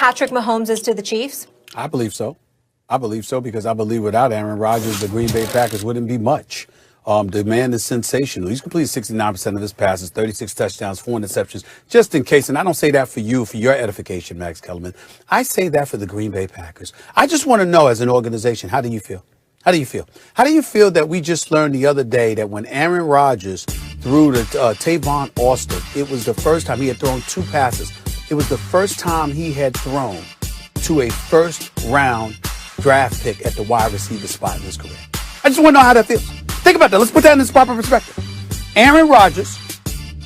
Patrick Mahomes is to the Chiefs? I believe so. I believe so because I believe without Aaron Rodgers, the Green Bay Packers wouldn't be much. The man is sensational. He's completed 69% of his passes, 36 touchdowns, 4 interceptions. Just in case, and I don't say that for you, for your edification, Max Kellerman. I say that for the Green Bay Packers. I just want to know, as an organization, how do you feel? How do you feel? How do you feel that we just learned the other day that when Aaron Rodgers threw to Tavon Austin, it was the first time he had thrown 2 passes. It was the first time he had thrown to a first-round draft pick at the wide receiver spot in his career. I just want to know how that feels. Think about that. Let's put that in its proper perspective. Aaron Rodgers,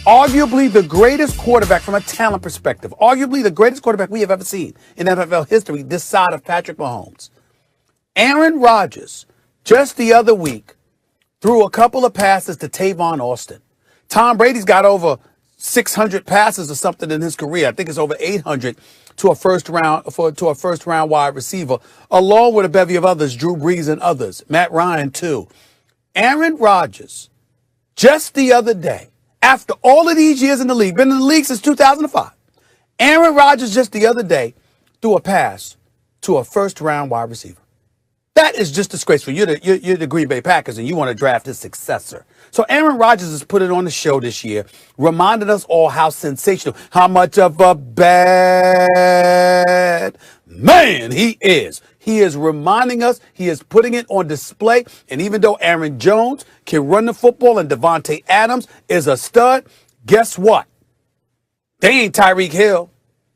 arguably the greatest quarterback from a talent perspective, arguably the greatest quarterback we have ever seen in NFL history this side of Patrick Mahomes. Aaron Rodgers, just the other week, threw a couple of passes to Tavon Austin. Tom Brady's got over 600 passes or something in his career. I think it's over 800 to a first round wide receiver, along with a bevy of others, Drew Brees and others, Matt Ryan too. Aaron Rodgers, just the other day, after all of these years in the league, been in the league since 2005, Aaron Rodgers just the other day threw a pass to a first-round wide receiver. That is just disgraceful. You're the Green Bay Packers, and you want to draft his successor. So Aaron Rodgers has put it on the show this year, reminded us all how sensational, how much of a bad man he is. He is reminding us, he is putting it on display. And even though Aaron Jones can run the football and Devontae Adams is a stud, guess what? They ain't Tyreek Hill.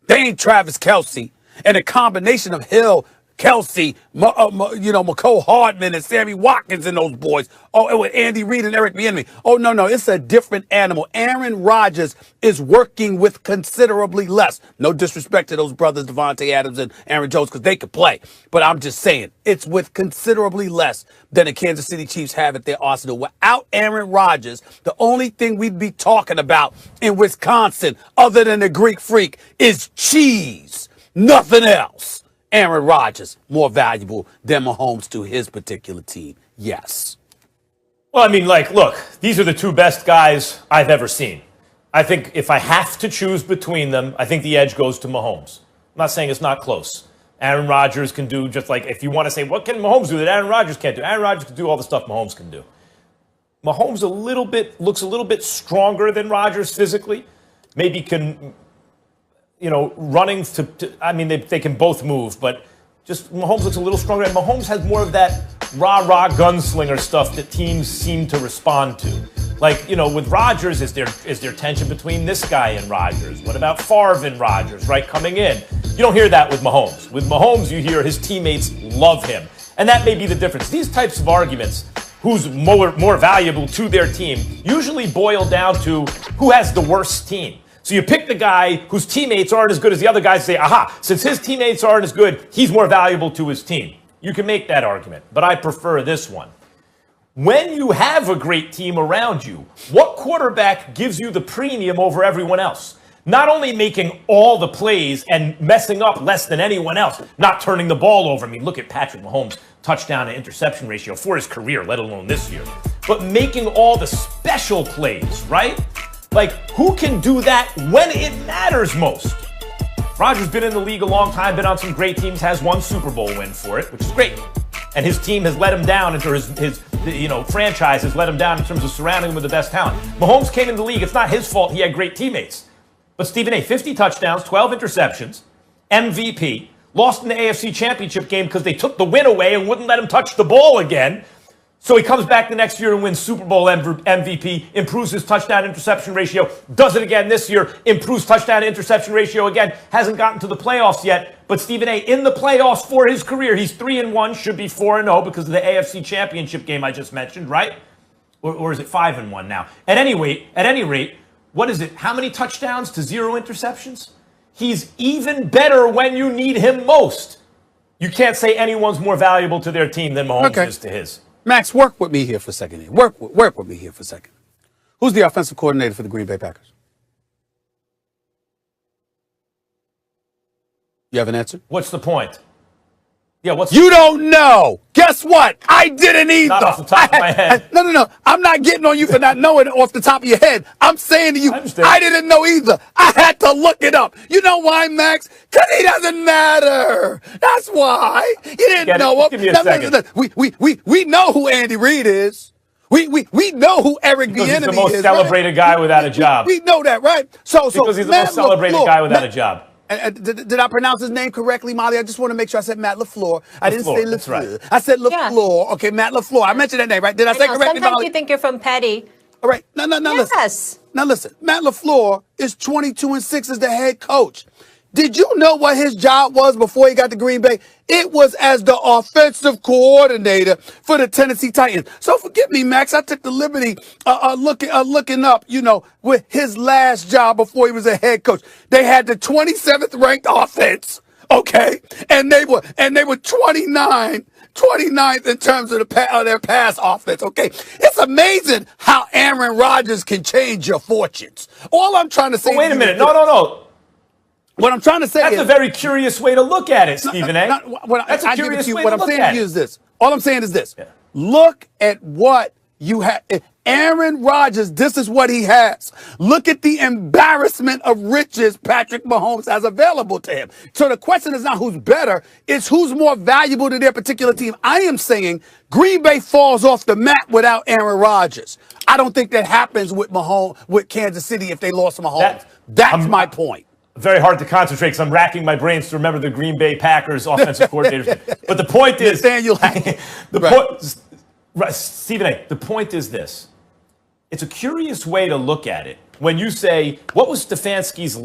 They ain't Travis Kelce. And a combination of Hill, Kelsey, McCole Hardman and Sammy Watkins and those boys. Oh, with Andy Reid and Eric Bieniemy. Oh, no, it's a different animal. Aaron Rodgers is working with considerably less. No disrespect to those brothers, Devontae Adams and Aaron Jones, because they could play. But I'm just saying, it's with considerably less than the Kansas City Chiefs have at their arsenal. Without Aaron Rodgers, the only thing we'd be talking about in Wisconsin, other than the Greek Freak, is cheese. Nothing else. Aaron Rodgers, more valuable than Mahomes to his particular team. Yes. Well, I mean, look, these are the 2 best guys I've ever seen. I think if I have to choose between them, I think the edge goes to Mahomes. I'm not saying it's not close. Aaron Rodgers can do just like, if you want to say, what can Mahomes do that Aaron Rodgers can't do? Aaron Rodgers can do all the stuff Mahomes can do. Mahomes looks a little bit stronger than Rodgers physically. Maybe can... running I mean, they can both move, but just Mahomes looks a little stronger. And Mahomes has more of that rah-rah gunslinger stuff that teams seem to respond to. With Rodgers, is there tension between this guy and Rodgers? What about Favre and Rodgers, right, coming in? You don't hear that with Mahomes. With Mahomes, you hear his teammates love him. And that may be the difference. These types of arguments, who's more valuable to their team, usually boil down to who has the worst team. So you pick the guy whose teammates aren't as good as the other guys and say, aha, since his teammates aren't as good, he's more valuable to his team. You can make that argument, but I prefer this one. When you have a great team around you, what quarterback gives you the premium over everyone else? Not only making all the plays and messing up less than anyone else, not turning the ball over. I mean, look at Patrick Mahomes' touchdown to interception ratio for his career, let alone this year. But making all the special plays, right? Who can do that when it matters most? Rodgers been in the league a long time, been on some great teams, has 1 Super Bowl win for it, which is great. And his team has let him down, his franchise has let him down in terms of surrounding him with the best talent. Mahomes came in the league. It's not his fault he had great teammates. But Stephen A., 50 touchdowns, 12 interceptions, MVP, lost in the AFC Championship game because they took the win away and wouldn't let him touch the ball again. So he comes back the next year and wins Super Bowl MVP, improves his touchdown-interception ratio, does it again this year, improves touchdown-interception ratio again, hasn't gotten to the playoffs yet. But Stephen A., in the playoffs for his career, he's 3-1, should be 4-0 because of the AFC Championship game I just mentioned, right? Or is it 5-1 now? At any rate, what is it? How many touchdowns to 0 interceptions? He's even better when you need him most. You can't say anyone's more valuable to their team than Mahomes is to his. Max, work with me here for a second. Work with me here for a second. Who's the offensive coordinator for the Green Bay Packers? You have an answer? What's the point? Yeah, what's You don't know. Guess what? I didn't either. Not off the top of my head. No. I'm not getting on you for not knowing it off the top of your head. I'm saying to you, I didn't know either. I had to look it up. You know why, Max? Because he doesn't matter. That's why. You didn't know him. Give me a second. We know who Andy Reid is. We know who Eric Bieniemy is. He's the most celebrated guy without a job. We know that, right? Because he's the most celebrated guy without a job. Did I pronounce his name correctly, Molly? I just want to make sure I said Matt LaFleur. I didn't say LaFleur. Right. I said LaFleur. Yeah. Okay, Matt LaFleur. I mentioned that name, right? Did I say correctly, Sometimes Molly? you think you're from Petty. All right. No, Yes. Listen. Now listen. Matt LaFleur is 22-6 as the head coach. Did you know what his job was before he got to Green Bay? It was as the offensive coordinator for the Tennessee Titans. So forgive me, Max. I took the liberty looking up, with his last job before he was a head coach. They had the 27th ranked offense, okay, and they were 29th in terms of their pass offense, okay? It's amazing how Aaron Rodgers can change your fortunes. All I'm trying to say. Wait a minute. No. What I'm trying to say is... That's a very curious way to look at it, Stephen A. That's a curious way to look at it. What I'm saying to you is this. All I'm saying is this. Yeah. Look at what you have. Aaron Rodgers, this is what he has. Look at the embarrassment of riches Patrick Mahomes has available to him. So the question is not who's better, it's who's more valuable to their particular team. I am saying Green Bay falls off the map without Aaron Rodgers. I don't think that happens with Kansas City if they lost Mahomes. That's my point. Very hard to concentrate because I'm racking my brains to remember the Green Bay Packers offensive coordinators. But the point is, Stephen A., the point is this. It's a curious way to look at it. When you say, what was LaFleur's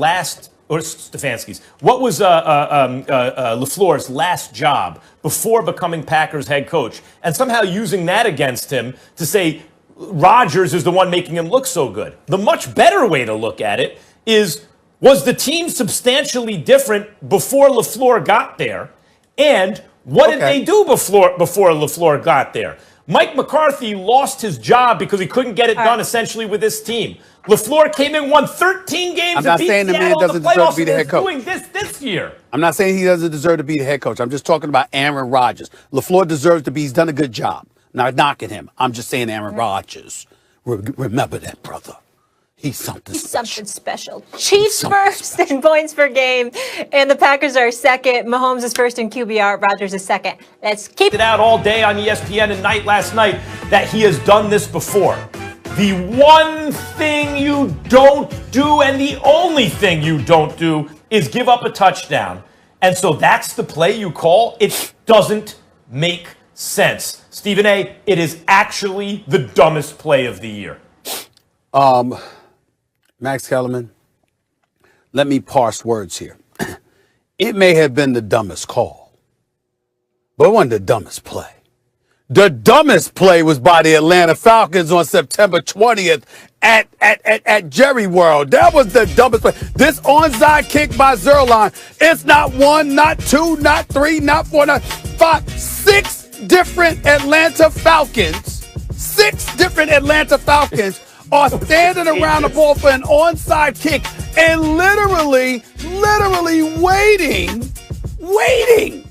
last job before becoming Packers head coach? And somehow using that against him to say Rodgers is the one making him look so good. The much better way to look at it is, was the team substantially different before LaFleur got there? And what did they do before LaFleur got there? Mike McCarthy lost his job because he couldn't get it done essentially with his team. LaFleur came in, won 13 games. I'm not saying the man doesn't deserve to be the head coach. Doing this year. I'm not saying he doesn't deserve to be the head coach. I'm just talking about Aaron Rodgers. LaFleur deserves to be. He's done a good job. Not knocking him. I'm just saying Aaron Rodgers. Remember that, brother. He's something special. Chiefs first in points per game, and the Packers are second. Mahomes is first in QBR. Rodgers is second. Let's keep it out all day on ESPN and last night that he has done this before. The one thing you don't do and the only thing you don't do is give up a touchdown. And so that's the play you call? It doesn't make sense. Stephen A., it is actually the dumbest play of the year. Max Kellerman, let me parse words here. It may have been the dumbest call, but it wasn't the dumbest play. The dumbest play was by the Atlanta Falcons on September 20th at Jerry World. That was the dumbest play. This onside kick by Zerline, it's not one, not two, not three, not four, not five, six different Atlanta Falcons are standing around the ball for an onside kick and literally waiting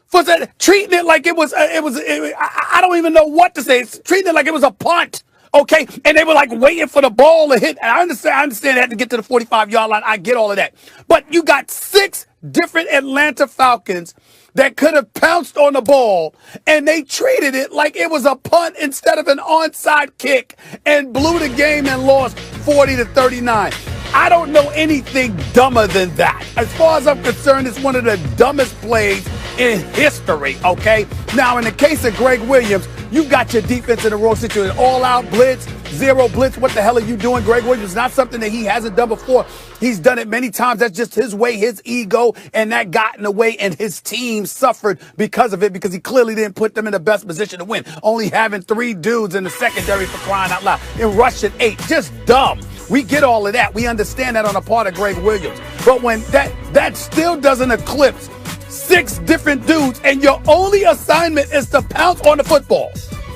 for that, treating it like it was I don't even know what to say. It's treating it like it was a punt. Okay, and they were like waiting for the ball to hit. And I understand they had to get to the 45-yard line. I get all of that. But you got six different Atlanta Falcons that could have pounced on the ball, and they treated it like it was a punt instead of an onside kick and blew the game and lost 40-39. I don't know anything dumber than that. As far as I'm concerned, it's one of the dumbest plays in history, okay? Now, in the case of Greg Williams, you got your defense in the wrong situation. All-out blitz, zero blitz. What the hell are you doing? Greg Williams is not something that he hasn't done before. He's done it many times. That's just his way, his ego, and that got in the way, and his team suffered because of it because he clearly didn't put them in the best position to win. Only having three dudes in the secondary for crying out loud. And rushing 8. Just dumb. We get all of that. We understand that on the part of Greg Williams. But when that still doesn't eclipse 6 different dudes, and your only assignment is to pounce on the football.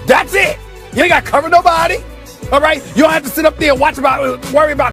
That's it. You ain't got to cover nobody. All right? You don't have to sit up there and worry about